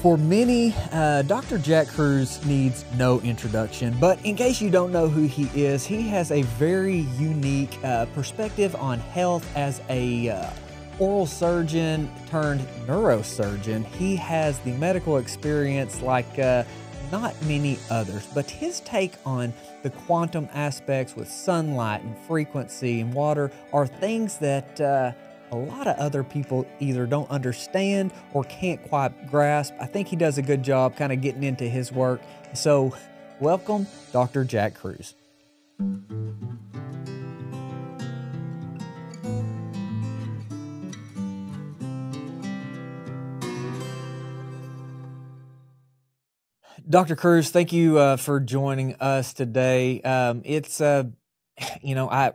For many, Dr. Jack Kruse needs no introduction, but in case you don't know who he has a very unique perspective on health as a oral surgeon turned neurosurgeon. He has the medical experience like not many others, but his take on the quantum aspects with sunlight and frequency and water are things that a lot of other people either don't understand or can't quite grasp. I think he does a good job kind of getting into his work. So welcome, Dr. Jack Kruse. Dr. Kruse, thank you for joining us today. I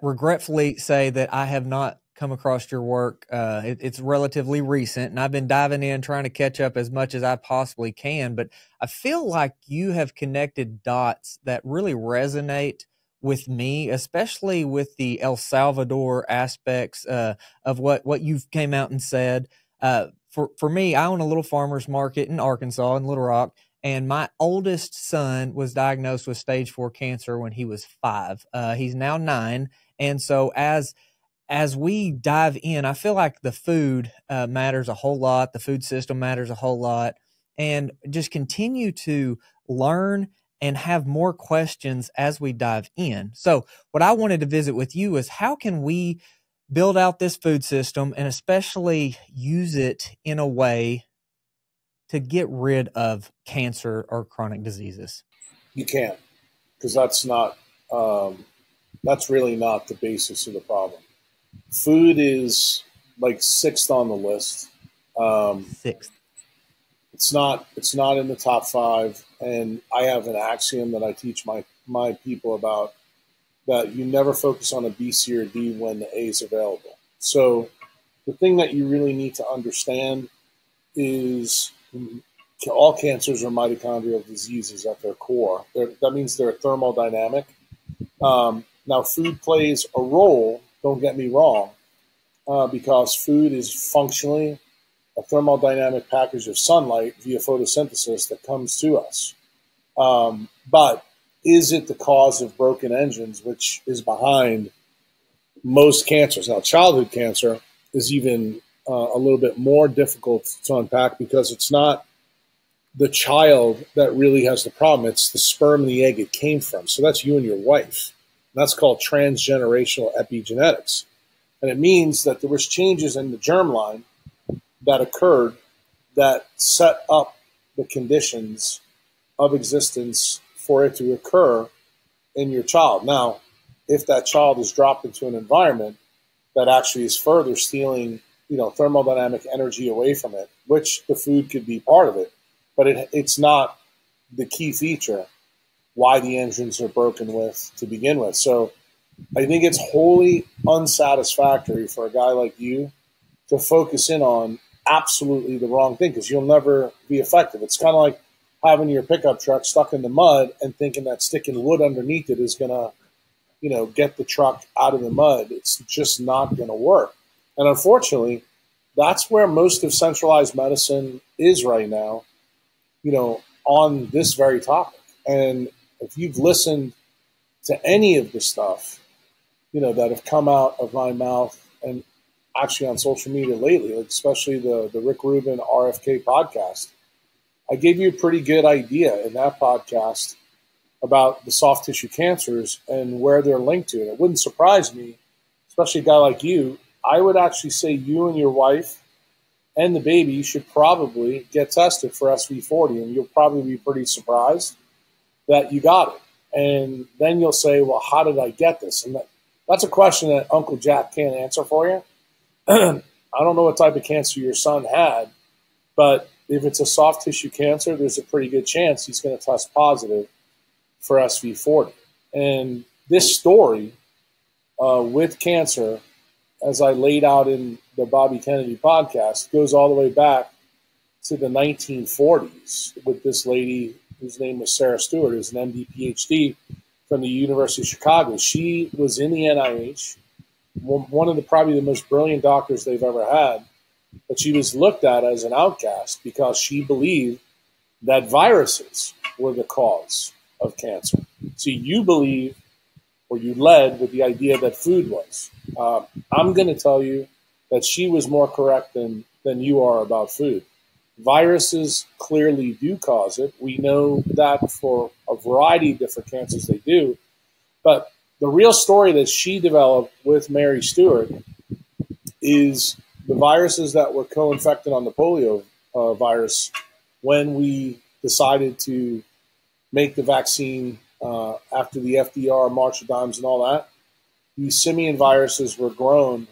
regretfully say that I have not come across your work. It's relatively recent, and I've been diving in, trying to catch up as much as I possibly can. But I feel like you have connected dots that really resonate with me, especially with the El Salvador aspects of what you've came out and said. For me, I own a little farmer's market in Arkansas, in Little Rock. And my oldest son was diagnosed with stage 4 cancer when he was 5. He's now 9. And so as we dive in, I feel like the food matters a whole lot. The food system matters a whole lot. And just continue to learn and have more questions as we dive in. So what I wanted to visit with you is how can we build out this food system and especially use it in a way to get rid of cancer or chronic diseases? You can't, because that's really not the basis of the problem. Food is like 6th on the list. 6th. It's not in the top 5. And I have an axiom that I teach my people about, that you never focus on a B, C, or D when the A is available. So the thing that you really need to understand is all cancers are mitochondrial diseases at their core. That means they're thermodynamic. Now, food plays a role, don't get me wrong, because food is functionally a thermodynamic package of sunlight via photosynthesis that comes to us. But is it the cause of broken engines, which is behind most cancers? Now, childhood cancer is even a little bit more difficult to unpack, because it's not the child that really has the problem. It's the sperm and the egg it came from. So that's you and your wife. And that's called transgenerational epigenetics. And it means that there was changes in the germline that occurred that set up the conditions of existence for it to occur in your child. Now, if that child is dropped into an environment that actually is further stealing thermodynamic energy away from it, which the food could be part of it, but it's not the key feature why the engines are broken with to begin with. So I think it's wholly unsatisfactory for a guy like you to focus in on absolutely the wrong thing, because you'll never be effective. It's kind of like having your pickup truck stuck in the mud and thinking that sticking wood underneath it is going to, get the truck out of the mud. It's just not going to work. And unfortunately, that's where most of centralized medicine is right now, on this very topic. And if you've listened to any of the stuff, that have come out of my mouth and actually on social media lately, like especially the Rick Rubin RFK podcast, I gave you a pretty good idea in that podcast about the soft tissue cancers and where they're linked to. And it wouldn't surprise me, especially a guy like you, I would actually say you and your wife and the baby should probably get tested for SV40, and you'll probably be pretty surprised that you got it. And then you'll say, well, how did I get this? And that's a question that Uncle Jack can't answer for you. I don't know what type of cancer your son had, but if it's a soft tissue cancer, there's a pretty good chance he's going to test positive for SV40. And this story with cancer, as I laid out in the Bobby Kennedy podcast, goes all the way back to the 1940s with this lady whose name was Sarah Stewart, who's an MD PhD from the University of Chicago. She was in the NIH, one of the probably the most brilliant doctors they've ever had, but she was looked at as an outcast because she believed that viruses were the cause of cancer. So you believe, or you led with the idea that food was. I'm going to tell you that she was more correct than you are about food. Viruses clearly do cause it. We know that for a variety of different cancers they do. But the real story that she developed with Mary Stewart is the viruses that were co-infected on the polio virus when we decided to make the vaccine after the FDR, March of Dimes, and all that. These simian viruses were grown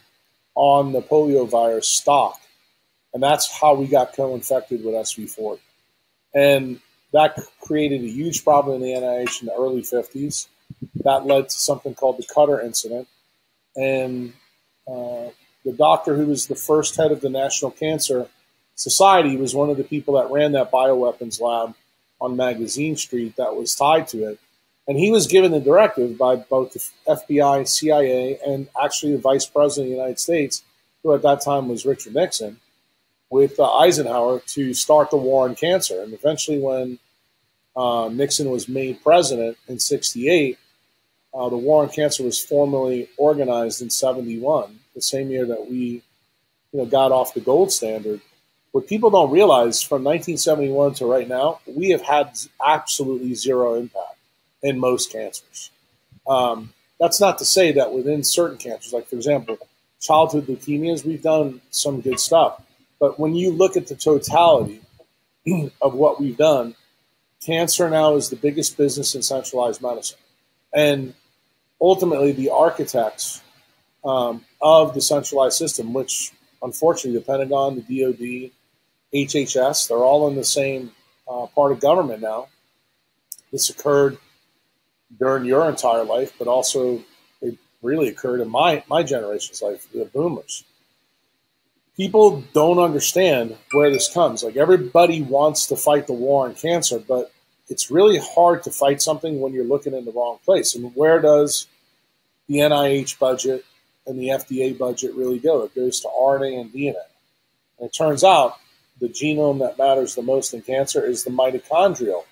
on the polio virus stock, and that's how we got co-infected with SV40. And that created a huge problem in the NIH in the early 50s. That led to something called the Cutter incident. And the doctor who was the first head of the National Cancer Society was one of the people that ran that bioweapons lab on Magazine Street that was tied to it. And he was given the directive by both the FBI, CIA, and actually the Vice President of the United States, who at that time was Richard Nixon, with Eisenhower to start the war on cancer. And eventually when Nixon was made president in 1968, the war on cancer was formally organized in 1971, the same year that we got off the gold standard. What people don't realize, from 1971 to right now, we have had absolutely zero impact in most cancers. That's not to say that within certain cancers, like, for example, childhood leukemias, we've done some good stuff. But when you look at the totality of what we've done, cancer now is the biggest business in centralized medicine. And ultimately, the architects of the centralized system, which unfortunately the Pentagon, the DOD, HHS, they're all in the same part of government now. This occurred during your entire life, but also it really occurred in my generation's life, the boomers. People don't understand where this comes. Like, everybody wants to fight the war on cancer, but it's really hard to fight something when you're looking in the wrong place. And where does the NIH budget and the FDA budget really go? It goes to RNA and DNA. And it turns out the genome that matters the most in cancer is the mitochondrial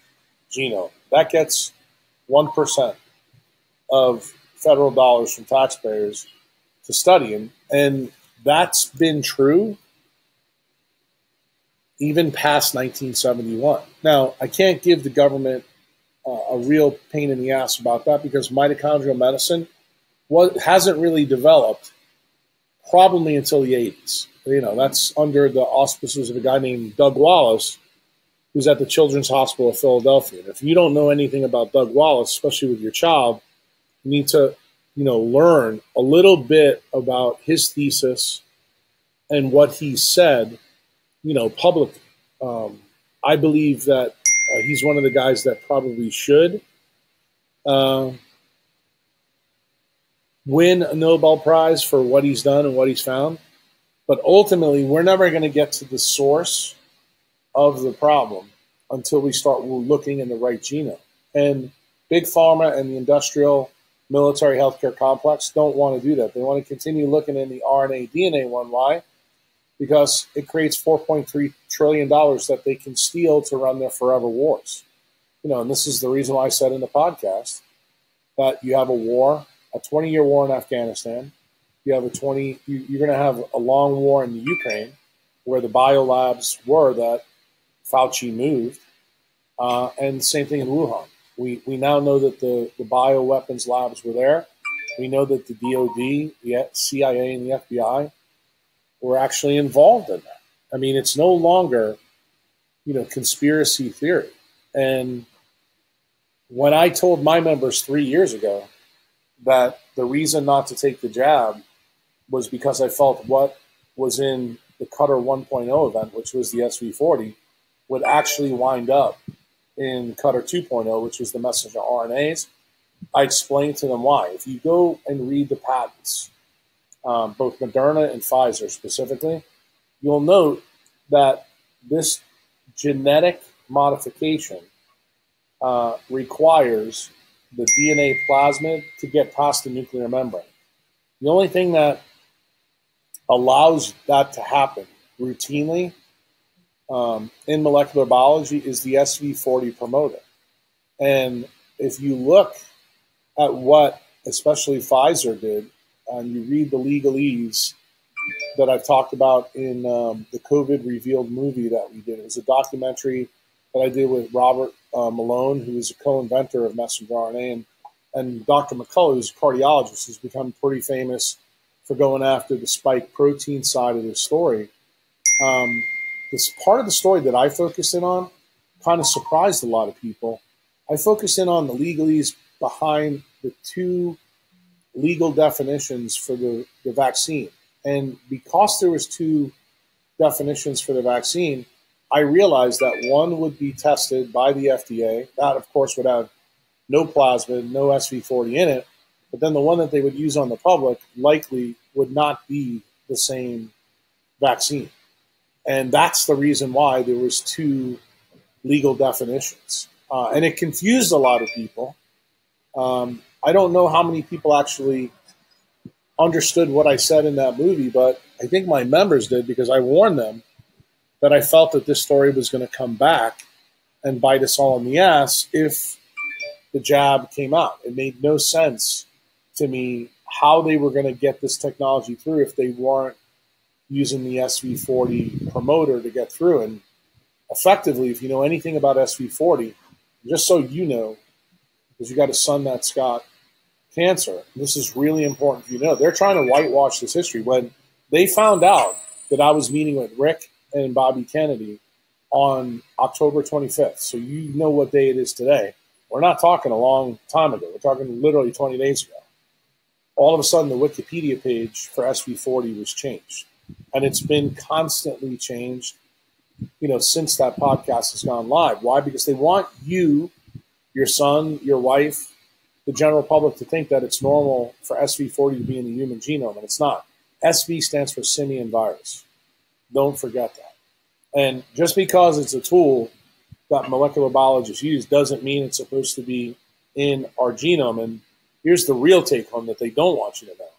genome. That gets 1% of federal dollars from taxpayers to study. And that's been true even past 1971. Now, I can't give the government a real pain in the ass about that, because mitochondrial medicine hasn't really developed probably until the 80s. That's under the auspices of a guy named Doug Wallace, who's at the Children's Hospital of Philadelphia. And if you don't know anything about Doug Wallace, especially with your child, you need to, learn a little bit about his thesis and what he said, publicly. I believe that he's one of the guys that probably should win a Nobel Prize for what he's done and what he's found. But ultimately, we're never going to get to the source of the problem until we start looking in the right genome. And Big Pharma and the industrial military healthcare complex don't want to do that. They want to continue looking in the RNA, DNA one. Why? Because it creates $4.3 trillion that they can steal to run their forever wars. And this is the reason why I said in the podcast that you have a war, a 20-year war in Afghanistan. You have you're going to have a long war in the Ukraine, where the biolabs were that Fauci moved, and same thing in Wuhan. We now know that the bioweapons labs were there. We know that the DOD, the CIA, and the FBI were actually involved in that. I mean, it's no longer, conspiracy theory. And when I told my members 3 years ago that the reason not to take the jab was because I felt what was in the Cutter 1.0 event, which was the SV40, would actually wind up in Cutter 2.0, which was the messenger RNAs, I explained to them why. If you go and read the patents, both Moderna and Pfizer specifically, you'll note that this genetic modification requires the DNA plasmid to get past the nuclear membrane. The only thing that allows that to happen routinely in molecular biology is the SV40 promoter. And if you look at what especially Pfizer did, and you read the legalese that I've talked about in the COVID Revealed movie that we did. It was a documentary that I did with Robert Malone, who is a co-inventor of messenger RNA, and Dr. McCullough, who's a cardiologist, who's become pretty famous for going after the spike protein side of the story. This part of the story that I focused in on kind of surprised a lot of people. I focused in on the legalese behind the two legal definitions for the vaccine. And because there was two definitions for the vaccine, I realized that one would be tested by the FDA. That, of course, would have no plasmid, no SV40 in it. But then the one that they would use on the public likely would not be the same vaccine. And that's the reason why there was two legal definitions. And it confused a lot of people. I don't know how many people actually understood what I said in that movie, but I think my members did, because I warned them that I felt that this story was going to come back and bite us all in the ass if the jab came out. It made no sense to me how they were going to get this technology through if they weren't using the SV40 promoter to get through. And effectively, if you know anything about SV40, just so you know, because you got a son that's got cancer, this is really important for you to know. They're trying to whitewash this history. When they found out that I was meeting with Rick and Bobby Kennedy on October 25th, so you know what day it is today. We're not talking a long time ago. We're talking literally 20 days ago. All of a sudden, the Wikipedia page for SV40 was changed. And it's been constantly changed, since that podcast has gone live. Why? Because they want you, your son, your wife, the general public to think that it's normal for SV40 to be in the human genome, and it's not. SV stands for Simian Virus. Don't forget that. And just because it's a tool that molecular biologists use doesn't mean it's supposed to be in our genome. And here's the real take home that they don't want you to know.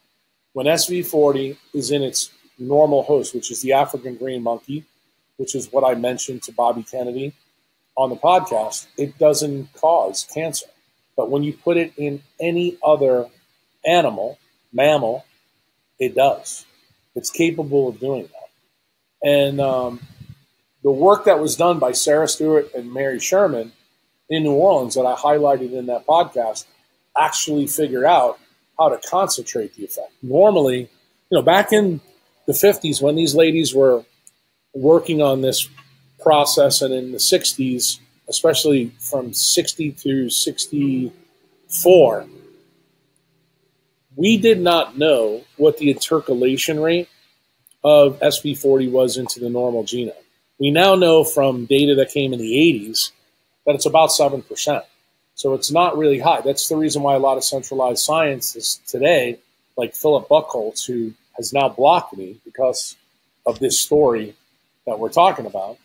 When SV40 is in its normal host, which is the African green monkey, which is what I mentioned to Bobby Kennedy on the podcast, it doesn't cause cancer. But when you put it in any other animal, mammal, it does. It's capable of doing that. And the work that was done by Sarah Stewart and Mary Sherman in New Orleans that I highlighted in that podcast actually figured out how to concentrate the effect. Normally, back in the 50s when these ladies were working on this process, and in the 60s, especially from 60 through 64, we did not know what the intercalation rate of SV40 was into the normal genome. We now know from data that came in the 80s that it's about 7%. So it's not really high. That's the reason why a lot of centralized scientists today, like Philip Buchholz, who has now blocked me because of this story that we're talking about,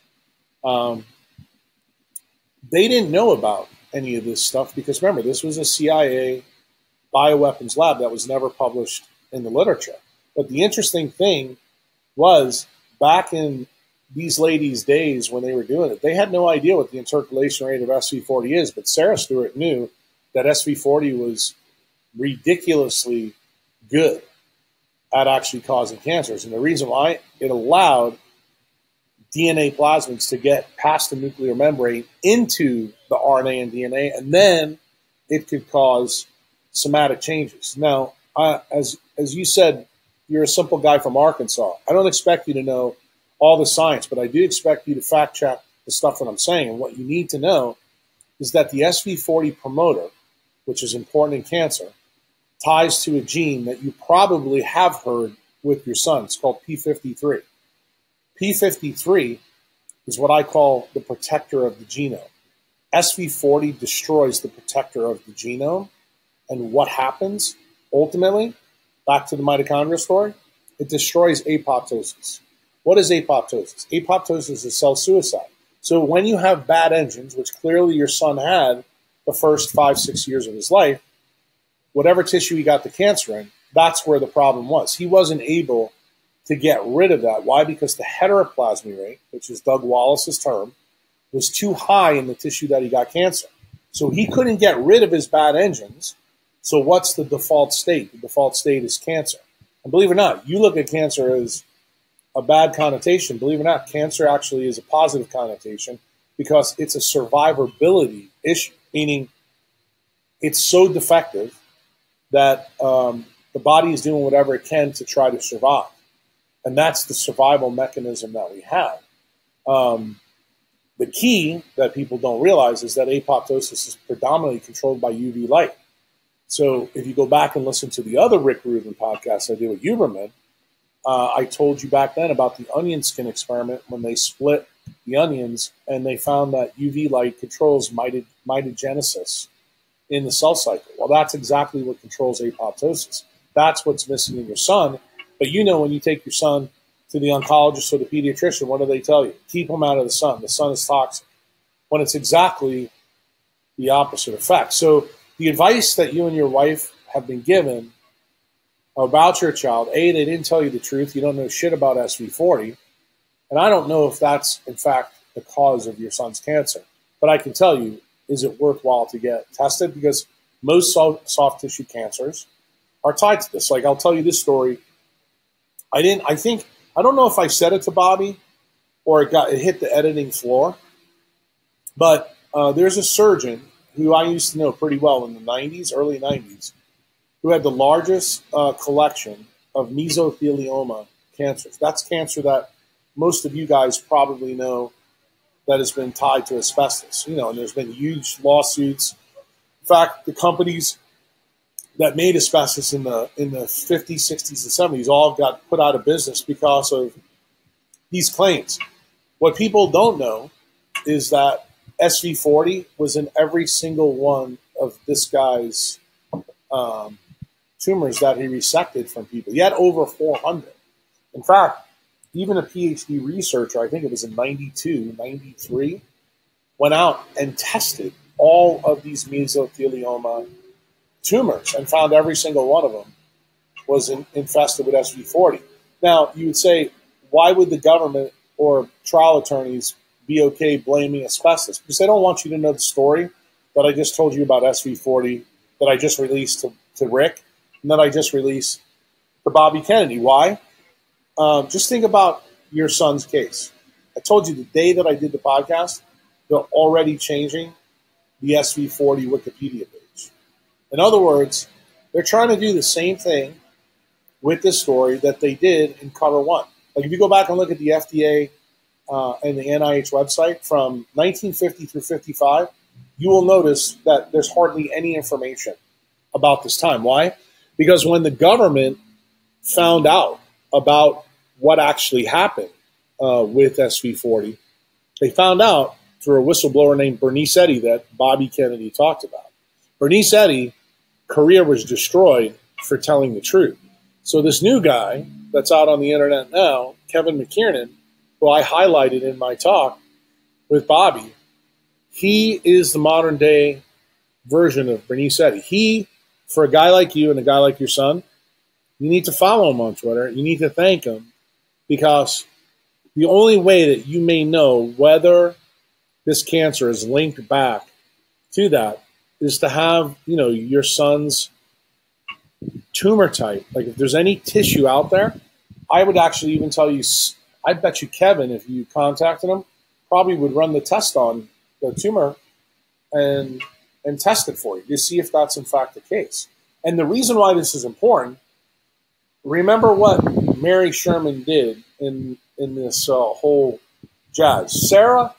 they didn't know about any of this stuff because, remember, this was a CIA bioweapons lab that was never published in the literature. But the interesting thing was, back in these ladies' days when they were doing it, they had no idea what the intercalation rate of SV40 is, but Sarah Stewart knew that SV40 was ridiculously good at actually causing cancers. And the reason why, it allowed DNA plasmids to get past the nuclear membrane into the RNA and DNA, and then it could cause somatic changes. Now, as you said, you're a simple guy from Arkansas. I don't expect you to know all the science, but I do expect you to fact check the stuff that I'm saying. And what you need to know is that the SV40 promoter, which is important in cancer, ties to a gene that you probably have heard with your son. It's called P53. P53 is what I call the protector of the genome. SV40 destroys the protector of the genome. And what happens ultimately, back to the mitochondria story, it destroys apoptosis. What is apoptosis? Apoptosis is cell suicide. So when you have bad engines, which clearly your son had the first 5-6 years of his life, whatever tissue he got the cancer in, that's where the problem was. He wasn't able to get rid of that. Why? Because the heteroplasmy rate, which is Doug Wallace's term, was too high in the tissue that he got cancer. So he couldn't get rid of his bad engines. So what's the default state? The default state is cancer. And believe it or not, you look at cancer as a bad connotation. Believe it or not, cancer actually is a positive connotation because it's a survivability issue, meaning it's so defective that the body is doing whatever it can to try to survive. And that's the survival mechanism that we have. The key that people don't realize is that apoptosis is predominantly controlled by UV light. So if you go back and listen to the other Rick Rubin podcast I did with Huberman, I told you back then about the onion skin experiment when they split the onions and they found that UV light controls mitogenesis in the cell cycle. Well, that's exactly what controls apoptosis. That's what's missing in your son. But you know, when you take your son to the oncologist or the pediatrician, what do they tell you? Keep him out of the sun. The sun is toxic. When it's exactly the opposite effect. So the advice that you and your wife have been given about your child, A, they didn't tell you the truth. You don't know shit about SV40. And I don't know if that's, in fact, the cause of your son's cancer. But I can tell you, is it worthwhile to get tested? Because most soft tissue cancers are tied to this. Like, I'll tell you this story. I don't know if I said it to Bobby or it hit the editing floor, but there's a surgeon who I used to know pretty well in the 90s, early 90s, who had the largest collection of mesothelioma cancers. That's cancer that most of you guys probably know that has been tied to asbestos. You know, and there's been huge lawsuits. In fact, the companies that made asbestos in the 50s, 60s, and 70s all got put out of business because of these claims. What people don't know is that SV40 was in every single one of this guy's tumors that he resected from people. He had over 400. In fact, even a PhD researcher, I think it was in 92, 93, went out and tested all of these mesothelioma tumors and found every single one of them was infested with SV40. Now, you would say, why would the government or trial attorneys be okay blaming asbestos? Because they don't want you to know the story that I just told you about SV40 that I just released to Rick and that I just released to Bobby Kennedy. Why? Just think about your son's case. I told you the day that I did the podcast, they're already changing the SV40 Wikipedia page. In other words, they're trying to do the same thing with this story that they did in Cover One. Like if you go back and look at the FDA and the NIH website from 1950 through 55, you will notice that there's hardly any information about this time. Why? Because when the government found out about what actually happened with SV40, they found out through a whistleblower named Bernice Eddy that Bobby Kennedy talked about. Bernice Eddy's career was destroyed for telling the truth. So this new guy that's out on the internet now, Kevin McKiernan, who I highlighted in my talk with Bobby, he is the modern day version of Bernice Eddy. He, for a guy like you and a guy like your son, you need to follow him on Twitter. You need to thank him because the only way that you may know whether this cancer is linked back to that is to have, you know, your son's tumor type. Like if there's any tissue out there, I would actually even tell you, I bet you Kevin, if you contacted him, probably would run the test on the tumor and test it for you to see if that's in fact the case. And the reason why this is important, remember what Mary Sherman did in this whole jazz. Sarah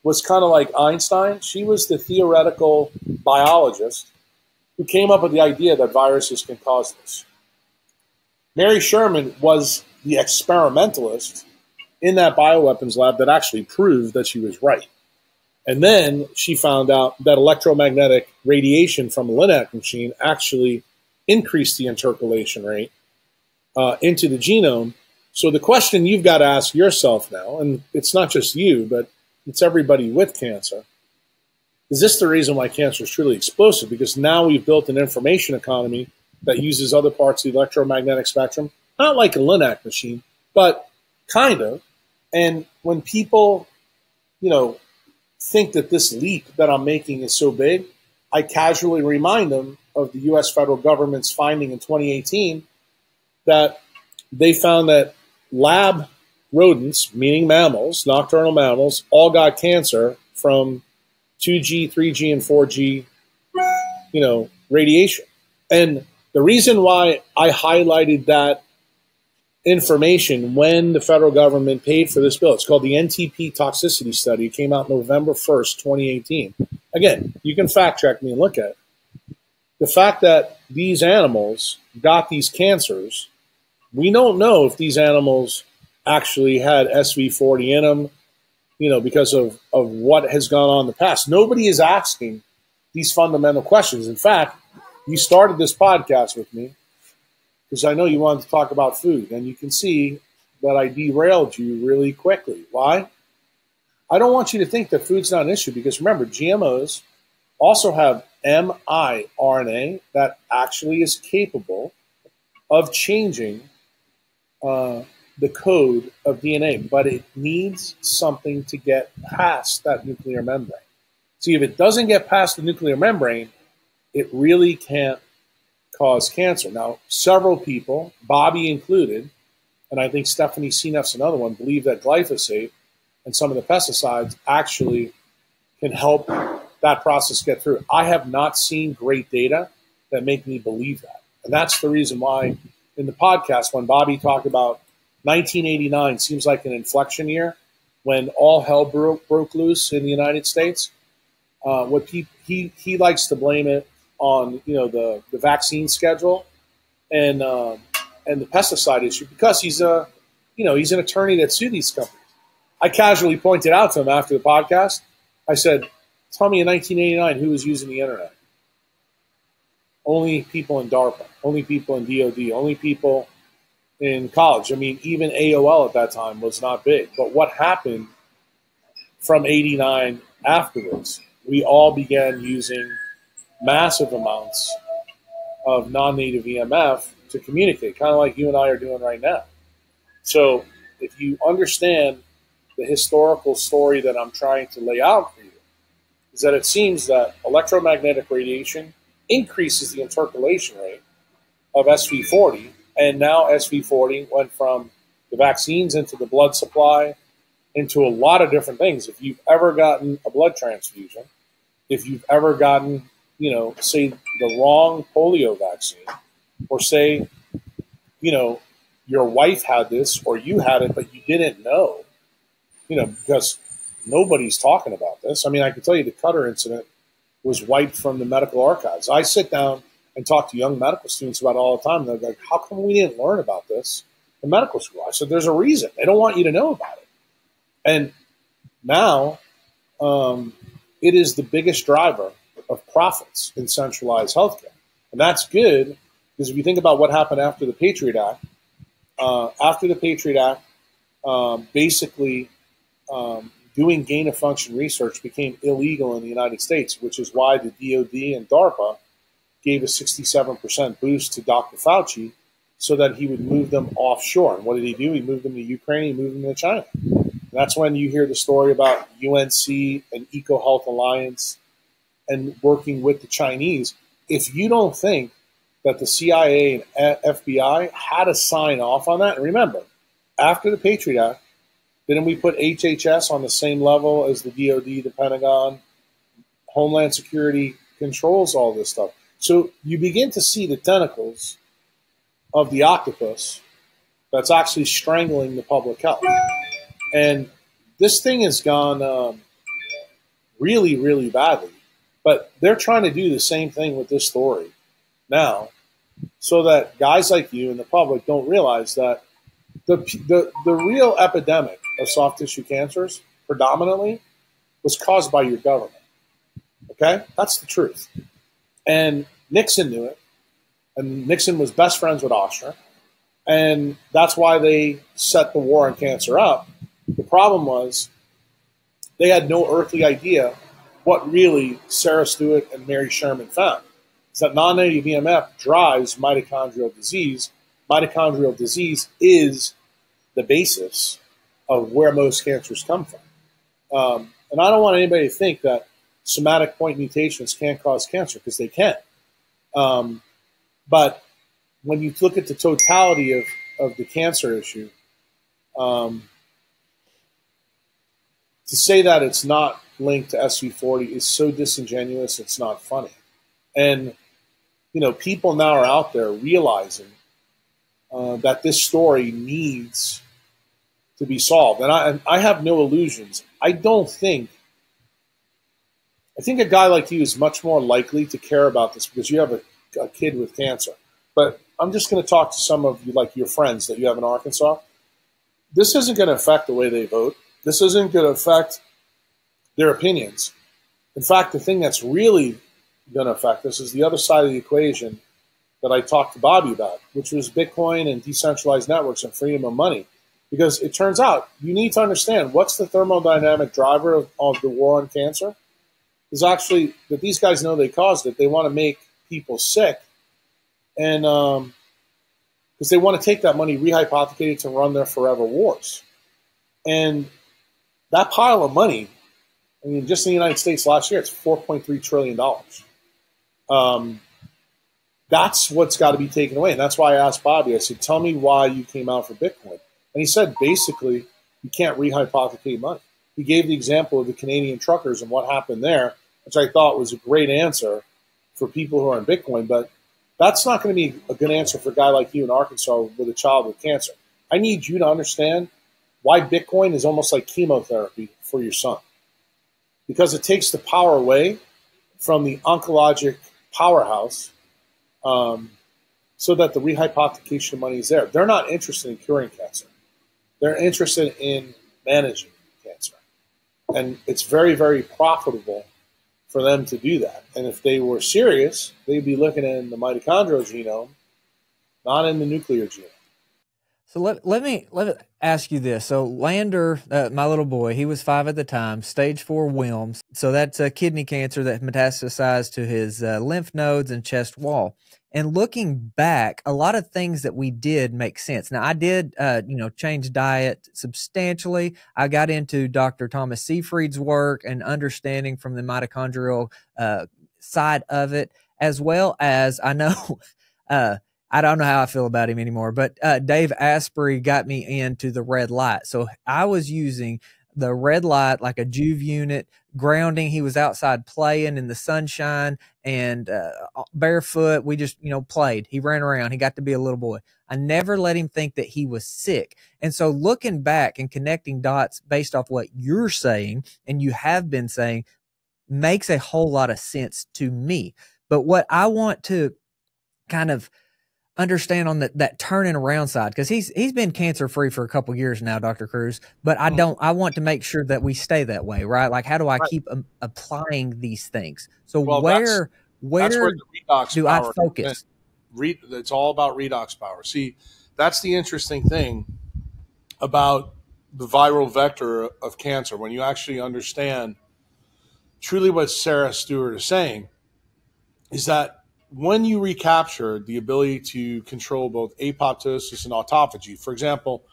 was kind of like Einstein. She was the theoretical biologist who came up with the idea that viruses can cause this. Mary Sherman was the experimentalist in that bioweapons lab that actually proved that she was right. And then she found out that electromagnetic radiation from a LINAC machine actually increased the intercalation rate into the genome. So the question you've got to ask yourself now, and it's not just you, but it's everybody with cancer, is this the reason why cancer is truly explosive? Because now we've built an information economy that uses other parts of the electromagnetic spectrum, not like a LINAC machine, but kind of. And when people, think that this leap that I'm making is so big, I casually remind them of the U.S. federal government's finding in 2018 that they found that lab rodents, meaning mammals, nocturnal mammals, all got cancer from 2G, 3G, and 4G, radiation. And the reason why I highlighted that information when the federal government paid for this bill, it's called the NTP toxicity study. It came out November 1st, 2018. Again, you can fact check me and look at it. The fact that these animals got these cancers, we don't know if these animals actually had SV40 in them, because of what has gone on in the past. Nobody is asking these fundamental questions. In fact, you started this podcast with me because I know you wanted to talk about food, and you can see that I derailed you really quickly. Why? I don't want you to think that food's not an issue, because remember, GMOs also have miRNA that actually is capable of changing the code of DNA, but it needs something to get past that nuclear membrane. See, if it doesn't get past the nuclear membrane, it really can't cause cancer. Now, several people, Bobby included, and I think Stephanie Seneff's another one, believe that glyphosate and some of the pesticides actually can help that process get through. I have not seen great data that make me believe that. And that's the reason why in the podcast, when Bobby talked about 1989 seems like an inflection year when all hell broke loose in the United States, he likes to blame it on the vaccine schedule and the pesticide issue, because he's an attorney that sued these companies. I casually pointed out to him after the podcast, I said, tell me in 1989 who was using the internet. Only people in DARPA, only people in DOD, only people in college. I mean, even AOL at that time was not big. But what happened from 89 afterwards? We all began using massive amounts of non-native EMF to communicate, kind of like you and I are doing right now. So if you understand the historical story that I'm trying to lay out for you, is that it seems that electromagnetic radiation increases the intercalation rate of SV40, and now SV40 went from the vaccines into the blood supply, into a lot of different things. If you've ever gotten a blood transfusion, if you've ever gotten, say the wrong polio vaccine, or say, your wife had this or you had it, but you didn't know, because nobody's talking about this. I mean, I can tell you the Cutter incident was wiped from the medical archives. I sit down and talk to young medical students about it all the time. And they're like, how come we didn't learn about this in medical school? I said, there's a reason. They don't want you to know about it. And now it is the biggest driver of profits in centralized healthcare. And that's good, because if you think about what happened after the Patriot Act, basically doing gain-of-function research became illegal in the United States, which is why the DOD and DARPA gave a 67% boost to Dr. Fauci so that he would move them offshore. And what did he do? He moved them to Ukraine, he moved them to China. And that's when you hear the story about UNC and EcoHealth Alliance and working with the Chinese. If you don't think that the CIA and FBI had to sign off on that, and remember, after the Patriot Act, didn't we put HHS on the same level as the DOD, the Pentagon? Homeland Security controls all this stuff. So you begin to see the tentacles of the octopus that's actually strangling the public health. And this thing has gone really, really badly. But they're trying to do the same thing with this story now, so that guys like you and the public don't realize that the real epidemic of soft tissue cancers predominantly was caused by your government. Okay? That's the truth. And Nixon knew it. And Nixon was best friends with Oster. And that's why they set the war on cancer up. The problem was they had no earthly idea what really Sarah Stewart and Mary Sherman found. It's that non-native EMF drives mitochondrial disease. Mitochondrial disease is the basis of where most cancers come from. And I don't want anybody to think that somatic point mutations can't cause cancer, because they can. But when you look at the totality of the cancer issue, to say that it's not linked to SV40 is so disingenuous, it's not funny. And, people now are out there realizing that this story needs to be solved. And I have no illusions. I think a guy like you is much more likely to care about this because you have a kid with cancer. But I'm just going to talk to some of you, like your friends that you have in Arkansas. This isn't going to affect the way they vote. This isn't going to affect their opinions. In fact, the thing that's really going to affect this is the other side of the equation that I talked to Bobby about, which was Bitcoin and decentralized networks and freedom of money. Because it turns out you need to understand what's the thermodynamic driver of the war on cancer is actually that these guys know they caused it. They want to make people sick, and because they want to take that money, rehypothecate it to run their forever wars. And that pile of money, I mean, just in the United States last year, it's $4.3 trillion. That's what's got to be taken away. And that's why I asked Bobby, I said, tell me why you came out for Bitcoin. And he said, basically, you can't rehypothecate money. He gave the example of the Canadian truckers and what happened there, which I thought was a great answer for people who are in Bitcoin. But that's not going to be a good answer for a guy like you in Arkansas with a child with cancer. I need you to understand why Bitcoin is almost like chemotherapy for your son. Because it takes the power away from the oncologic powerhouse so that the rehypothecation money is there. They're not interested in curing cancer. They're interested in managing cancer. And it's very, very profitable for them to do that. And if they were serious, they'd be looking in the mitochondrial genome, not in the nuclear genome. So let me ask you this. So Lander, my little boy, he was 5 at the time, stage 4 Wilms. So that's a kidney cancer that metastasized to his lymph nodes and chest wall. And looking back, a lot of things that we did make sense. Now, I did, change diet substantially. I got into Dr. Thomas Seyfried's work and understanding from the mitochondrial side of it, as well as I know, I don't know how I feel about him anymore, but Dave Asprey got me into the red light. So I was using the red light like a Juve unit, grounding. He was outside playing in the sunshine and barefoot. We just, played. He ran around. He got to be a little boy. I never let him think that he was sick. And so looking back and connecting dots based off what you're saying and you have been saying makes a whole lot of sense to me. But what I want to kind of understand on that turning around side, because he's been cancer free for a couple of years now, Dr. Kruse, but I want to make sure that we stay that way, right? Like, how do I keep applying these things? So where the redox do I focus? It's all about redox power. See, that's the interesting thing about the viral vector of cancer. When you actually understand truly what Sarah Stewart is saying, is that when you recapture the ability to control both apoptosis and autophagy, for example,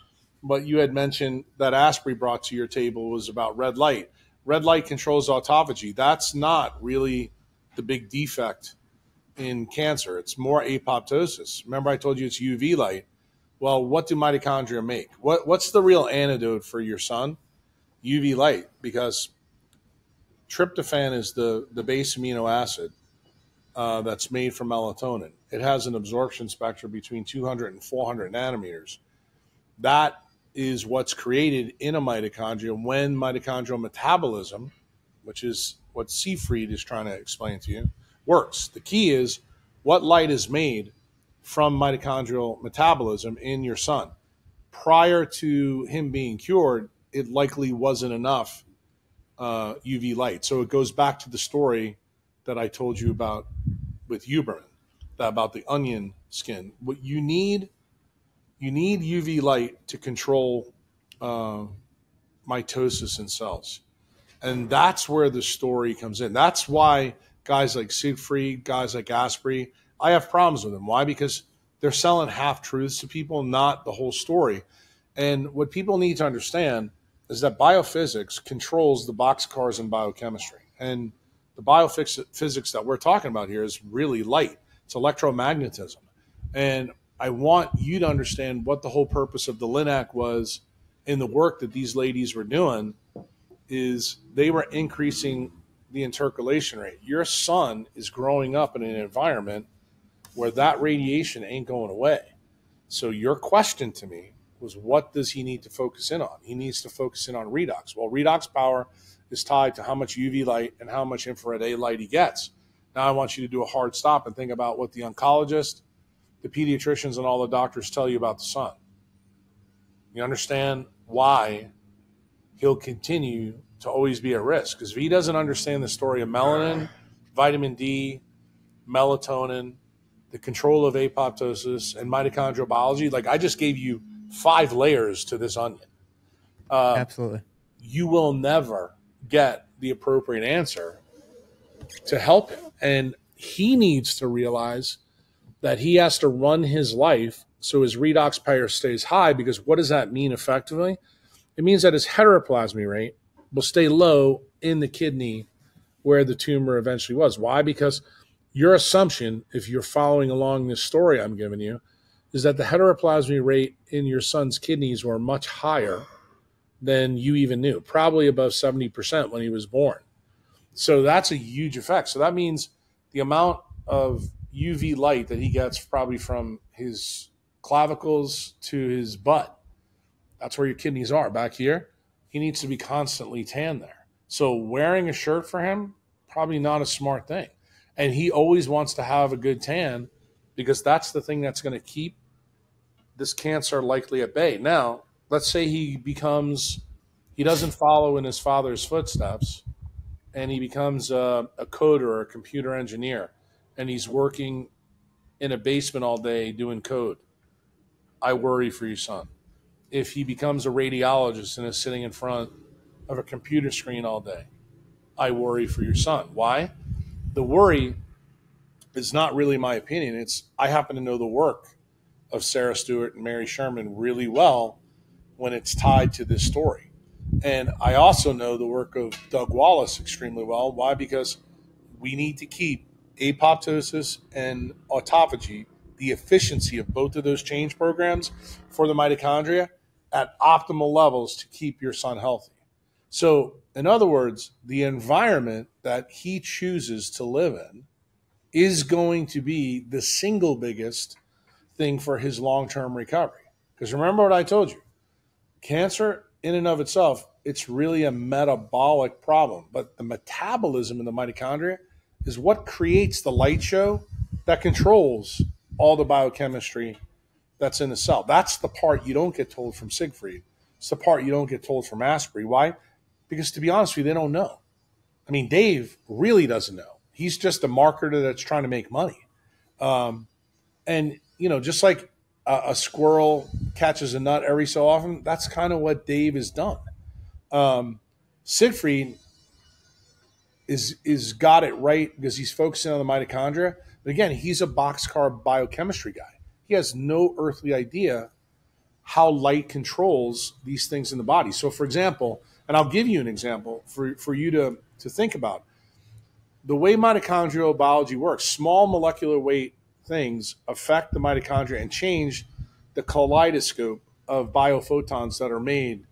what you had mentioned that Asprey brought to your table was about red light. Red light controls autophagy. That's not really the big defect in cancer. It's more apoptosis. Remember I told you it's UV light. Well, what do mitochondria make? What's the real antidote for your son? UV light, because tryptophan is the base amino acid that's made from melatonin. It has an absorption spectrum between 200 and 400 nanometers. That is what's created in a mitochondria when mitochondrial metabolism, which is what Seyfried is trying to explain to you, works. The key is what light is made from mitochondrial metabolism in your son. Prior to him being cured, it likely wasn't enough UV light. So it goes back to the story that I told you about with Huberman, about the onion skin. What you need UV light to control mitosis in cells. And that's where the story comes in. That's why guys like Siegfried, guys like Asprey, I have problems with them. Why? Because they're selling half-truths to people, not the whole story. And what people need to understand is that biophysics controls the boxcars in biochemistry. And the biophysics that we're talking about here is really light. It's electromagnetism. And I want you to understand what the whole purpose of the LINAC was in the work that these ladies were doing is they were increasing the intercalation rate. Your son is growing up in an environment where that radiation ain't going away. So your question to me was, what does he need to focus in on? He needs to focus in on redox. Well, redox power is tied to how much UV light and how much infrared A light he gets. Now I want you to do a hard stop and think about what the oncologist, the pediatricians, and all the doctors tell you about the sun. You understand why he'll continue to always be at risk. Because if he doesn't understand the story of melanin, vitamin D, melatonin, the control of apoptosis, and mitochondrial biology, like I just gave you 5 layers to this onion. Absolutely. You will never get the appropriate answer to help him. And he needs to realize that he has to run his life so his redox power stays high, because what does that mean effectively? It means that his heteroplasmy rate will stay low in the kidney where the tumor eventually was. Why? Because your assumption, if you're following along this story I'm giving you, is that the heteroplasmy rate in your son's kidneys were much higher than you even knew, probably above 70% when he was born. So that's a huge effect. So that means the amount of UV light that he gets probably from his clavicles to his butt, that's where your kidneys are, back here. He needs to be constantly tan there. So wearing a shirt for him, probably not a smart thing. And he always wants to have a good tan because that's the thing that's going to keep this cancer likely at bay. Now, let's say he doesn't follow in his father's footsteps, and he becomes a coder or a computer engineer, and he's working in a basement all day doing code. I worry for your son. If he becomes a radiologist and is sitting in front of a computer screen all day, I worry for your son. Why? The worry is not really my opinion. It's I happen to know the work of Sarah Stewart and Mary Sherman really well when it's tied to this story. And I also know the work of Doug Wallace extremely well. Why? Because we need to keep apoptosis and autophagy, the efficiency of both of those change programs for the mitochondria, at optimal levels to keep your son healthy. So, in other words, the environment that he chooses to live in is going to be the single biggest thing for his long-term recovery. Because remember what I told you, cancer in and of itself, it's really a metabolic problem, but the metabolism in the mitochondria is what creates the light show that controls all the biochemistry that's in the cell. That's the part you don't get told from Siegfried. It's the part you don't get told from Asprey. Why? Because to be honest with you, they don't know. I mean, Dave really doesn't know. He's just a marketer that's trying to make money. And, you know, just like a squirrel catches a nut every so often, that's kind of what Dave has done. Siegfried is got it right because he's focusing on the mitochondria. But again, he's a boxcar biochemistry guy. He has no earthly idea how light controls these things in the body. So, for example, and I'll give you an example for you to think about. The way mitochondrial biology works, small molecular weight things affect the mitochondria and change the kaleidoscope of biophotons that are made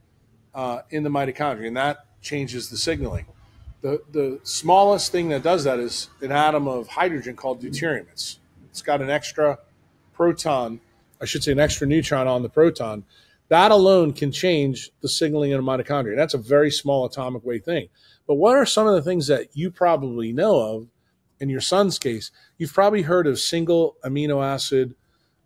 in the mitochondria, and that changes the signaling. The smallest thing that does that is an atom of hydrogen called deuterium. It's got an extra proton, I should say an extra neutron on the proton. That alone can change the signaling in a mitochondria. That's a very small atomic weight thing. But what are some of the things that you probably know of in your son's case? You've probably heard of single amino acid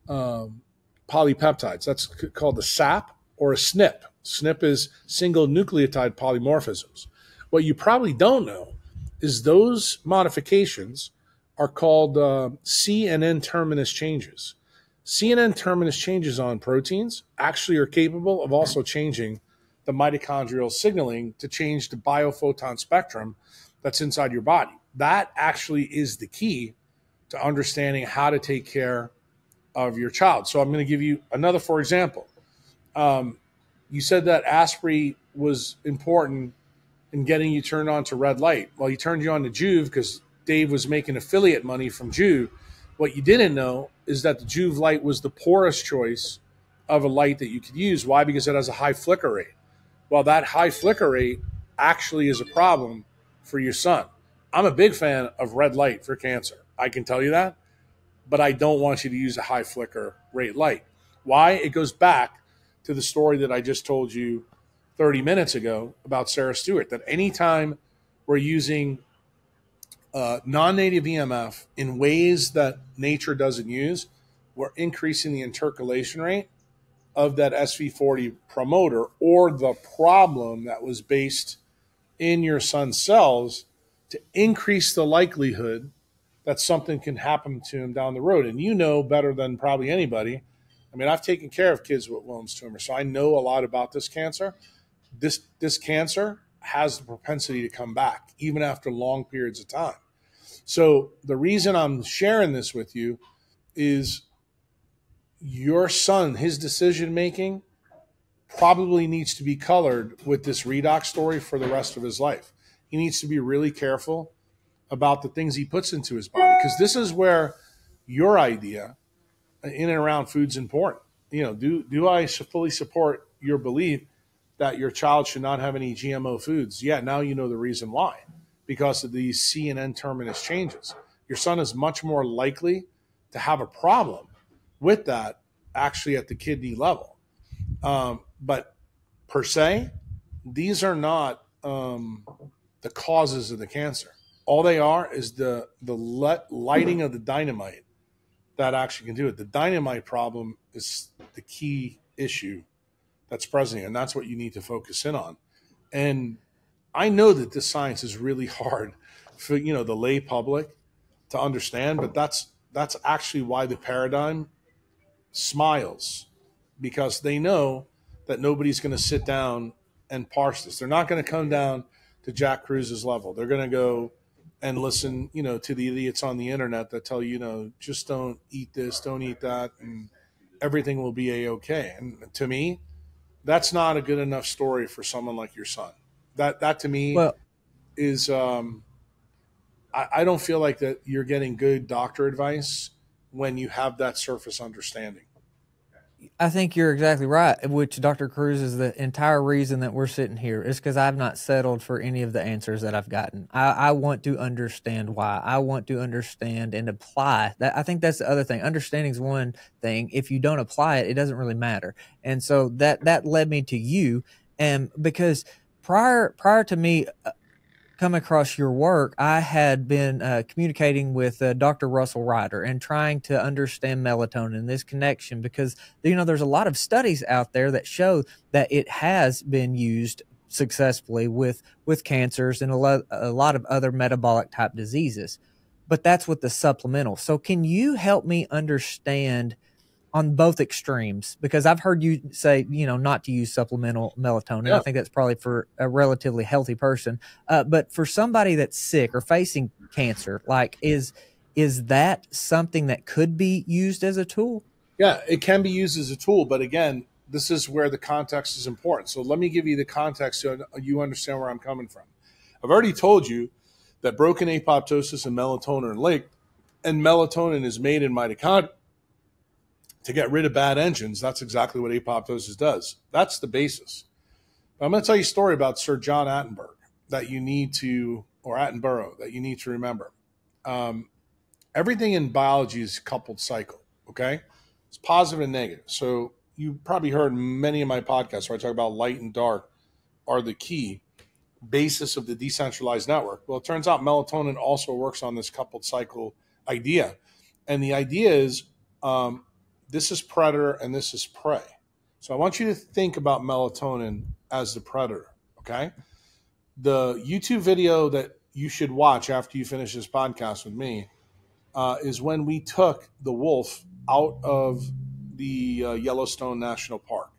polypeptides. That's called the SAP or a SNP. SNP is single nucleotide polymorphisms. What you probably don't know is those modifications are called C and N terminus changes. C and N terminus changes on proteins actually are capable of also changing the mitochondrial signaling to change the biophoton spectrum that's inside your body. That actually is the key to understanding how to take care of your child. So I'm going to give you another, for example. You said that Asprey was important in getting you turned on to red light. Well, he turned you on to Juve because Dave was making affiliate money from Juve. What you didn't know is that the Juve light was the poorest choice of a light that you could use. Why? Because it has a high flicker rate. Well, that high flicker rate actually is a problem for your son. I'm a big fan of red light for cancer. I can tell you that, but I don't want you to use a high flicker rate light. Why? It goes back to the story that I just told you 30 minutes ago about Sarah Stewart, that anytime we're using non-native EMF in ways that nature doesn't use, we're increasing the intercalation rate of that SV40 promoter, or the problem that was based in your son's cells, to increase the likelihood that something can happen to him down the road. And you know better than probably anybody. I mean, I've taken care of kids with Wilms tumor, so I know a lot about this cancer. This cancer has the propensity to come back, even after long periods of time. So the reason I'm sharing this with you is your son, his decision-making probably needs to be colored with this redox story for the rest of his life. He needs to be really careful about the things he puts into his body, because this is where your idea in and around food's important. You know, do I fully support your belief that your child should not have any GMO foods? Yeah, now you know the reason why, because of these C and N terminus changes. Your son is much more likely to have a problem with that actually at the kidney level. But per se, these are not the causes of the cancer. All they are is the lighting of the dynamite that actually can do it. The dynamite problem is the key issue that's present, and that's what you need to focus in on. And I know that this science is really hard for the lay public to understand, but that's actually why the paradigm smiles, because they know that nobody's going to sit down and parse this. They're not going to come down to Jack Kruse's level. They're going to go and listen, to the idiots on the internet that tell you, just don't eat this, don't eat that, and everything will be a-okay. And to me, that's not a good enough story for someone like your son. That to me is, I don't feel like that you're getting good doctor advice when you have that surface understanding. I think you're exactly right, which Dr. Kruse is the entire reason that we're sitting here is because I've not settled for any of the answers that I've gotten. I want to understand why. I want to understand and apply that. I think that's the other thing. Understanding is one thing. If you don't apply it, it doesn't really matter. And so that led me to you. And because prior to me come across your work, I had been communicating with Dr. Russell Ryder and trying to understand melatonin, this connection, because there's a lot of studies out there that show that it has been used successfully with cancers and a lot of other metabolic type diseases. But that's with the supplemental. So can you help me understand on both extremes? Because I've heard you say, not to use supplemental melatonin. Yeah. I think that's probably for a relatively healthy person. But for somebody that's sick or facing cancer, like is that something that could be used as a tool? Yeah, it can be used as a tool. But again, this is where the context is important. So let me give you the context so you understand where I'm coming from. I've already told you that broken apoptosis and melatonin are linked, and melatonin is made in mitochondria to get rid of bad engines. That's exactly what apoptosis does. That's the basis. But I'm going to tell you a story about Sir John Attenborough that you need to remember. Everything in biology is coupled cycle, okay? It's positive and negative. So you probably heard many of my podcasts where I talk about light and dark are the key basis of the decentralized network. Well, it turns out melatonin also works on this coupled cycle idea. And the idea is, this is predator and this is prey. So I want you to think about melatonin as the predator, okay? The YouTube video that you should watch after you finish this podcast with me is when we took the wolf out of the Yellowstone National Park.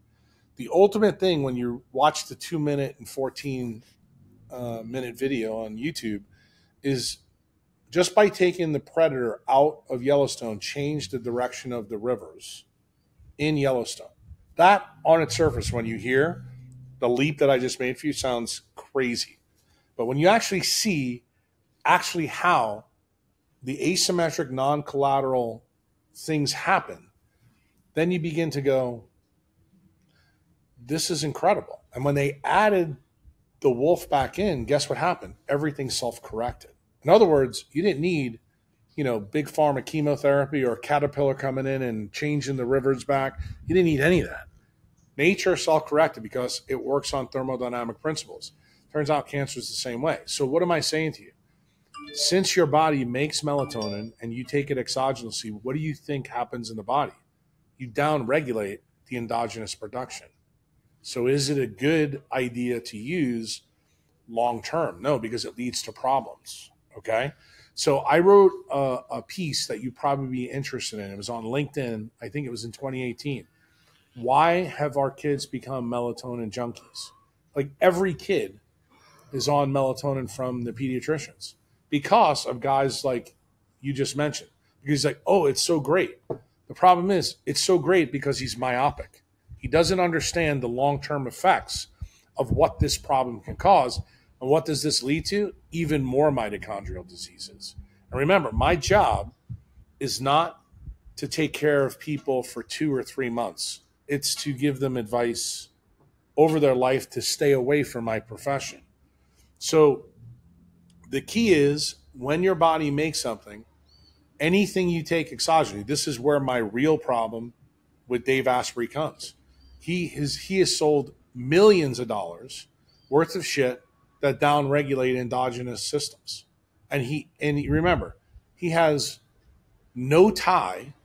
The ultimate thing when you watch the 2-minute and 14-minute video on YouTube is just by taking the predator out of Yellowstone, change the direction of the rivers in Yellowstone. That on its surface, when you hear the leap that I just made for you, sounds crazy. But when you actually see how the asymmetric non-collateral things happen, then you begin to go, this is incredible. And when they added the wolf back in, guess what happened? Everything self-corrected. In other words, you didn't need, big pharma chemotherapy or a caterpillar coming in and changing the rivers back. You didn't need any of that. Nature self-corrected because it works on thermodynamic principles. Turns out cancer is the same way. So what am I saying to you? Since your body makes melatonin and you take it exogenously, what do you think happens in the body? You downregulate the endogenous production. So is it a good idea to use long term? No, because it leads to problems. Okay. So I wrote a piece that you'd probably be interested in. It was on LinkedIn. I think it was in 2018. Why have our kids become melatonin junkies? Like every kid is on melatonin from the pediatricians because of guys like you just mentioned. Because he's like, oh, it's so great. The problem is it's so great because he's myopic. He doesn't understand the long-term effects of what this problem can cause. And what does this lead to? Even more mitochondrial diseases. And remember, my job is not to take care of people for 2 or 3 months. It's to give them advice over their life to stay away from my profession. So the key is when your body makes something, anything you take exogenously, this is where my real problem with Dave Asprey comes. He has sold millions of dollars worth of shit that downregulate endogenous systems. And remember, he has no tie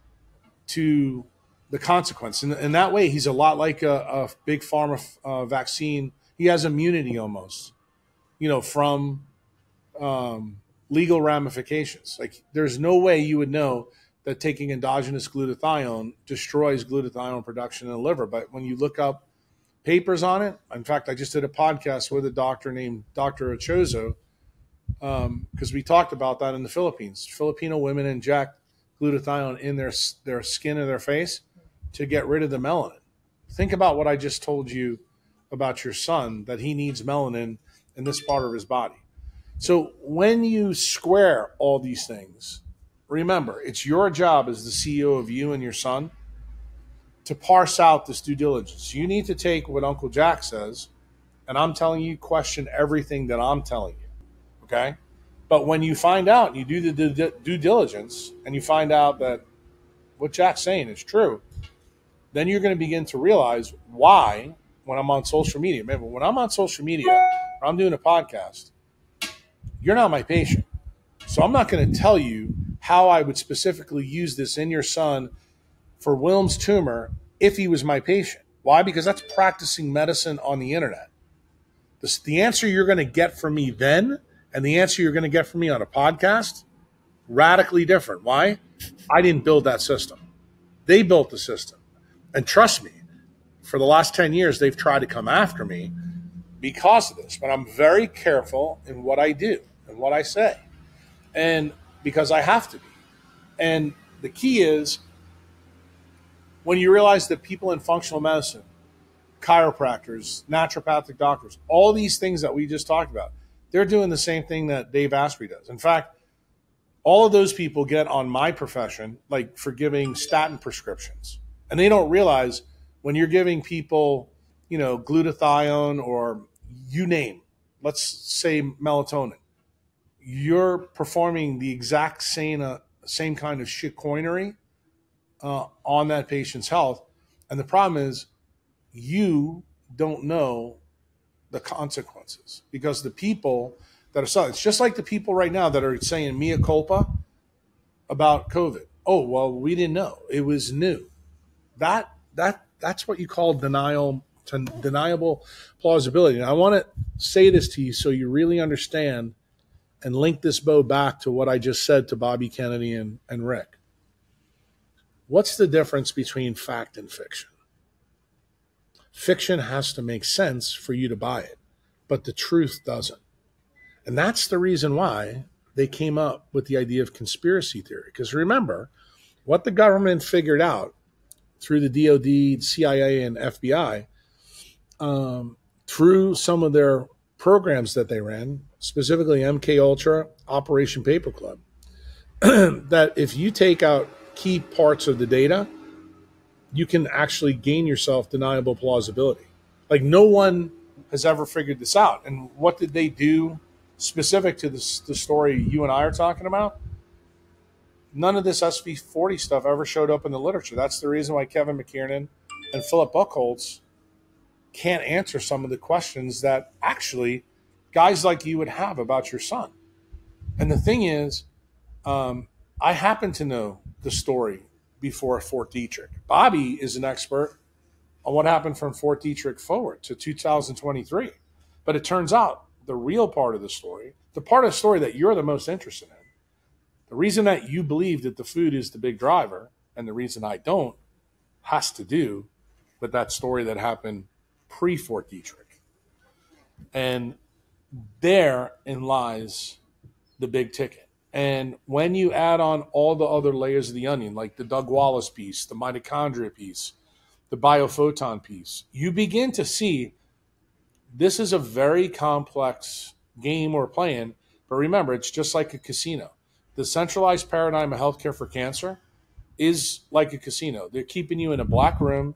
to the consequence. And that way, he's a lot like a big pharma vaccine. He has immunity almost, from legal ramifications. Like there's no way you would know that taking endogenous glutathione destroys glutathione production in the liver. But when you look up papers on it, in fact, I just did a podcast with a doctor named Dr. Chozo because we talked about that in the Philippines. Filipino women inject glutathione in their skin of their face to get rid of the melanin. Think about what I just told you about your son, that he needs melanin in this part of his body. So when you square all these things, remember, it's your job as the CEO of you and your son to parse out this due diligence. You need to take what Uncle Jack says, and I'm telling you, question everything that I'm telling you, okay? But when you find out, and you do the due diligence, and you find out that what Jack's saying is true, then you're going to begin to realize why, when I'm on social media, remember, when I'm on social media, or I'm doing a podcast, you're not my patient. So I'm not going to tell you how I would specifically use this in your son for Wilm's tumor if he was my patient. Why? Because that's practicing medicine on the internet. The answer you're going to get from me then and the answer you're going to get from me on a podcast, radically different. Why? I didn't build that system. They built the system. And trust me, for the last 10 years, they've tried to come after me because of this. But I'm very careful in what I do and what I say. And because I have to be. And the key is when you realize that people in functional medicine, chiropractors, naturopathic doctors, all these things that we just talked about, they're doing the same thing that Dave Asprey does. In fact, all of those people get on my profession, like for giving statin prescriptions. And they don't realize when you're giving people, glutathione or you name, let's say melatonin, you're performing the exact same kind of shitcoinery on that patient's health. And the problem is you don't know the consequences because the people that are selling, it's just like the people right now that are saying mea culpa about COVID. Oh, well, we didn't know. It was new. That's what you call deniable plausibility. And I want to say this to you so you really understand and link this bow back to what I just said to Bobby Kennedy and Rick. What's the difference between fact and fiction? Fiction has to make sense for you to buy it, but the truth doesn't. And that's the reason why they came up with the idea of conspiracy theory. Because remember, what the government figured out through the DOD, CIA, and FBI, through some of their programs that they ran, specifically MK Ultra, Operation Paperclip, that if you take out key parts of the data, you can actually gain yourself deniable plausibility. Like, no one has ever figured this out. And what did they do specific to the story you and I are talking about? None of this SV40 stuff ever showed up in the literature. That's the reason why Kevin McKiernan and Philip Buchholz can't answer some of the questions that actually guys like you would have about your son. And the thing is, I happen to know the story before Fort Detrick. Bobby is an expert on what happened from Fort Detrick forward to 2023. But it turns out the real part of the story, the part of the story that you're the most interested in, the reason that you believe that the food is the big driver and the reason I don't, has to do with that story that happened pre-Fort Detrick. And therein lies the big ticket. And when you add on all the other layers of the onion, like the Doug Wallace piece, the mitochondria piece, the biophoton piece, you begin to see this is a very complex game we're playing. But remember, it's just like a casino. The centralized paradigm of healthcare for cancer is like a casino. They're keeping you in a black room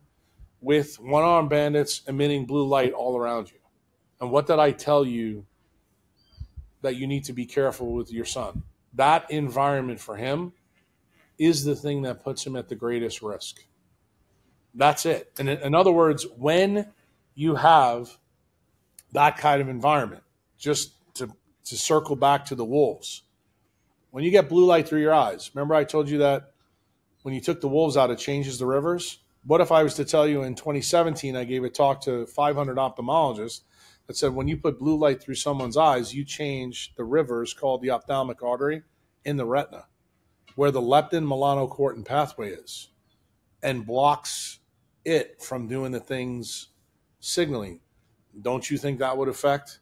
with one-armed bandits emitting blue light all around you. And what did I tell you that you need to be careful with your son? That environment for him is the thing that puts him at the greatest risk. That's it. And in other words, when you have that kind of environment, just to circle back to the wolves, when you get blue light through your eyes, remember I told you that when you took the wolves out, it changes the rivers? What if I was to tell you in 2017, I gave a talk to 500 ophthalmologists that said when you put blue light through someone's eyes, you change the rivers called the ophthalmic artery in the retina, where the leptin melanocortin pathway is, and blocks it from doing the things signaling. Don't you think that would affect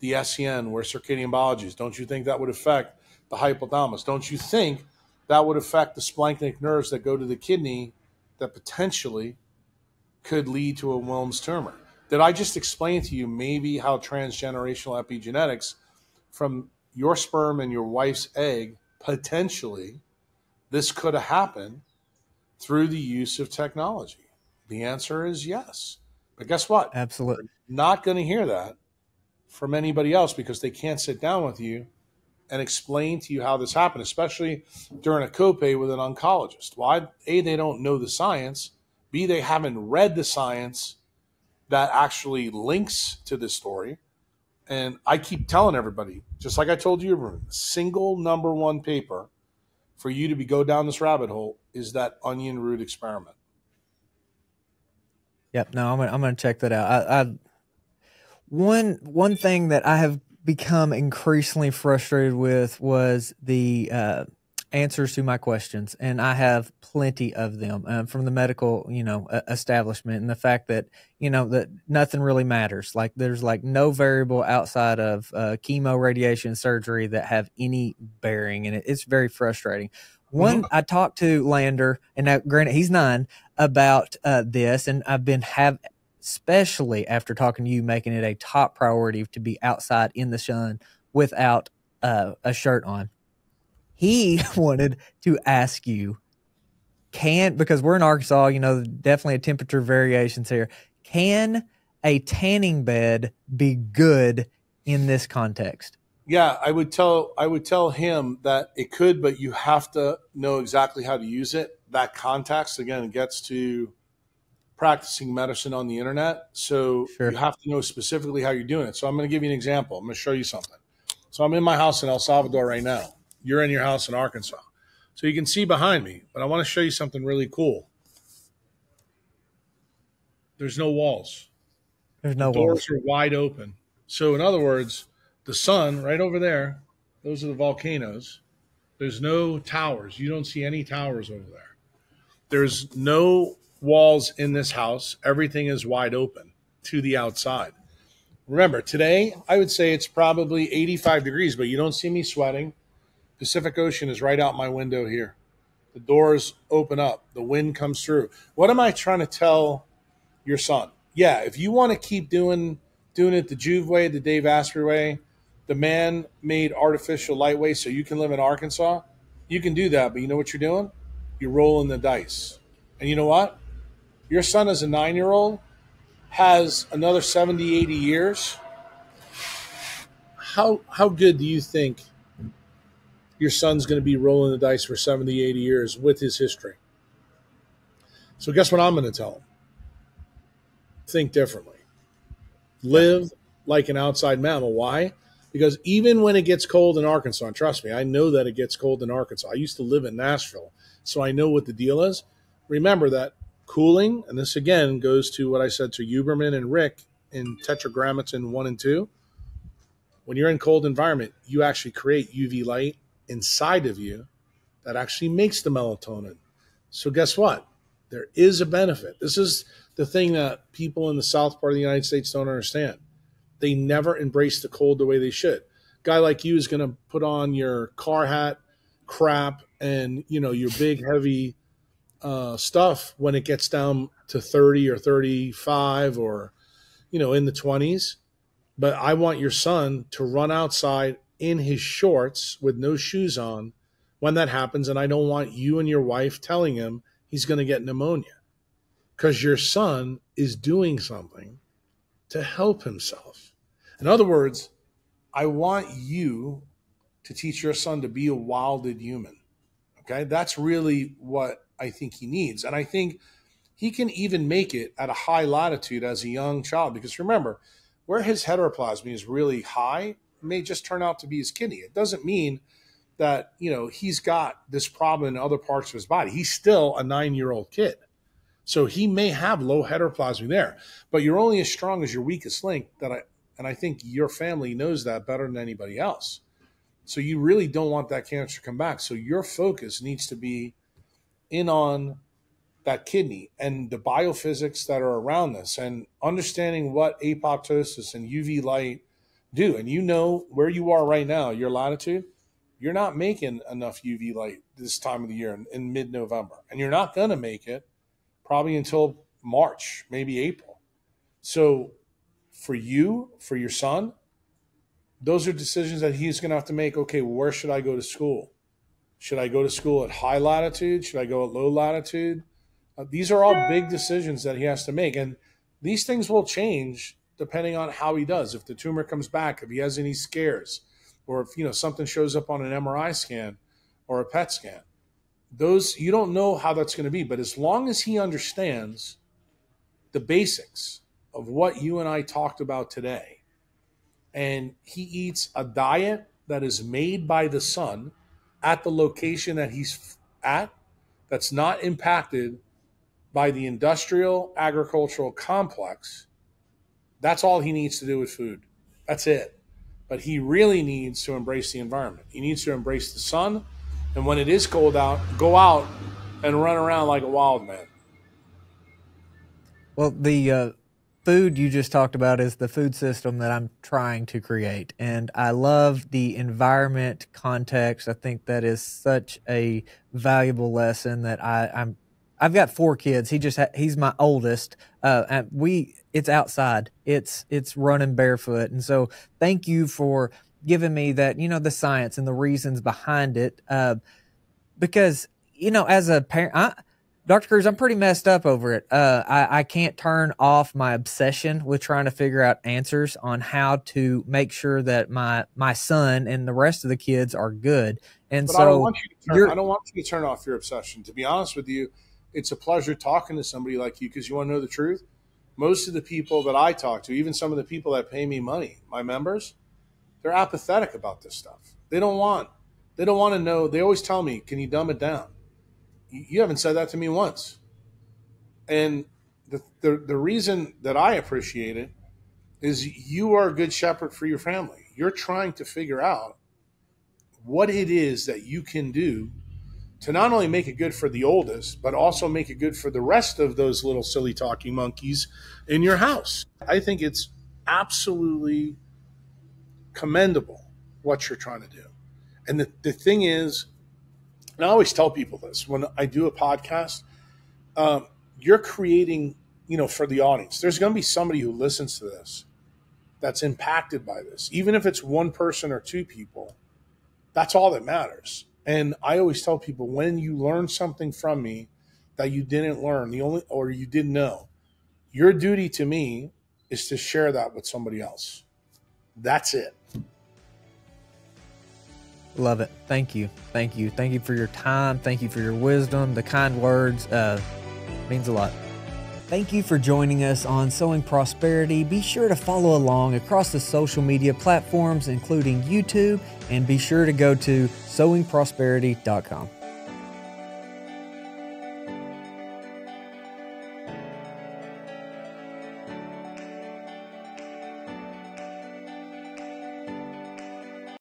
the SCN, where circadian biology is? Don't you think that would affect the hypothalamus? Don't you think that would affect the splanchnic nerves that go to the kidney that potentially could lead to a Wilms tumor? Did I just explain to you maybe how transgenerational epigenetics from your sperm and your wife's egg, potentially this could have happened through the use of technology? The answer is yes. But guess what? Absolutely. You're not going to hear that from anybody else because they can't sit down with you and explain to you how this happened, especially during a copay with an oncologist. Why? A, they don't know the science. B, they haven't read the science that actually links to this story. And I keep telling everybody, just like I told you, single number one paper for you to go down this rabbit hole is that onion root experiment. Yep. No, I'm going to check that out. One thing that I have become increasingly frustrated with was the answers to my questions, and I have plenty of them from the medical, establishment, and the fact that that nothing really matters. Like there's like no variable outside of chemo, radiation, surgery that have any bearing, and it's very frustrating. One, I talked to Lander, and now, granted he's 9, about this, and I've been especially after talking to you, making it a top priority to be outside in the sun without a shirt on. He wanted to ask you, because we're in Arkansas, definitely a temperature variations here. Can a tanning bed be good in this context? Yeah, I would tell him that it could, but you have to know exactly how to use it. That context, again, gets to practicing medicine on the internet. So sure. You have to know specifically how you're doing it. So I'm going to give you an example. I'm going to show you something. So I'm in my house in El Salvador right now. You're in your house in Arkansas. So you can see behind me, but I want to show you something really cool. There's no walls. There's no walls. Doors are wide open. So in other words, the sun right over there, those are the volcanoes. There's no towers. You don't see any towers over there. There's no walls in this house. Everything is wide open to the outside. Remember, today, I would say it's probably 85 degrees, but you don't see me sweating. Pacific Ocean is right out my window here. The doors open up. The wind comes through. What am I trying to tell your son? Yeah, if you want to keep doing it the Juve way, the Dave Asprey way, the man-made artificial light way so you can live in Arkansas, you can do that. But you know what you're doing? You're rolling the dice. And you know what? Your son as a 9-year-old has another 70, 80 years. How good do you think your son's going to be rolling the dice for 70, 80 years with his history? So guess what I'm going to tell him? Think differently. Live like an outside mammal. Why? Because even when it gets cold in Arkansas, and trust me, I know that it gets cold in Arkansas. I used to live in Nashville, so I know what the deal is. Remember that cooling, and this again goes to what I said to Huberman and Rick in Tetragrammaton 1 and 2. When you're in cold environment, you actually create UV light inside of you that actually makes the melatonin. So guess what? There is a benefit. This is the thing that people in the south part of the United States don't understand. They never embrace the cold the way they should. A guy like you is going to put on your car hat crap and your big heavy stuff when it gets down to 30 or 35 or in the 20s. But I want your son to run outside in his shorts with no shoes on when that happens, and I don't want you and your wife telling him he's going to get pneumonia, because your son is doing something to help himself. In other words, I want you to teach your son to be a wilded human. Okay, that's really what I think he needs. And I think he can even make it at a high latitude as a young child, because remember, where his heteroplasmy is really high may just turn out to be his kidney. It doesn't mean that, he's got this problem in other parts of his body. He's still a 9-year-old kid. So he may have low heteroplasmy there, but you're only as strong as your weakest link. And I think your family knows that better than anybody else. So you really don't want that cancer to come back. So your focus needs to be in on that kidney and the biophysics that are around this, and understanding what apoptosis and UV light do. And where you are right now, your latitude, you're not making enough UV light this time of the year in mid-November. And you're not going to make it probably until March, maybe April. So for you, for your son, those are decisions that he's going to have to make. Okay, well, where should I go to school? Should I go to school at high latitude? Should I go at low latitude? These are all big decisions that he has to make. And these things will change depending on how he does. If the tumor comes back, if he has any scares, or if something shows up on an MRI scan or a PET scan. Those, you don't know how that's going to be. But as long as he understands the basics of what you and I talked about today, and he eats a diet that is made by the sun at the location that he's at, that's not impacted by the industrial agricultural complex, that's all he needs to do with food. That's it. But he really needs to embrace the environment. He needs to embrace the sun. And when it is cold out, go out and run around like a wild man. Well, the food you just talked about is the food system that I'm trying to create. And I love the environment context. I think that is such a valuable lesson that I've got 4 kids. He's my oldest. And it's outside. It's running barefoot. And so thank you for giving me that, the science and the reasons behind it. Because, as a parent, Dr. Kruse, I'm pretty messed up over it. I can't turn off my obsession with trying to figure out answers on how to make sure that my son and the rest of the kids are good. And but so I don't want you to turn off your obsession. To be honest with you, it's a pleasure talking to somebody like you, because you want to know the truth. Most of the people that I talk to, even some of the people that pay me money, my members, they're apathetic about this stuff. They don't want to know. They always tell me, can you dumb it down? You haven't said that to me once. And the reason that I appreciate it is you are a good shepherd for your family. You're trying to figure out what it is that you can do to not only make it good for the oldest, but also make it good for the rest of those little silly talking monkeys in your house. I think it's absolutely commendable what you're trying to do. And the thing is, And I always tell people this when I do a podcast, you're creating, for the audience, there's going to be somebody who listens to this that's impacted by this. Even if it's one person or two people, that's all that matters. And I always tell people, when you learn something from me that you didn't learn, or you didn't know, your duty to me is to share that with somebody else. That's it. Love it. Thank you. Thank you. Thank you for your time. Thank you for your wisdom. The kind words means a lot. Thank you for joining us on Sowing Prosperity. Be sure to follow along across the social media platforms, including YouTube, and be sure to go to sowingprosperity.com.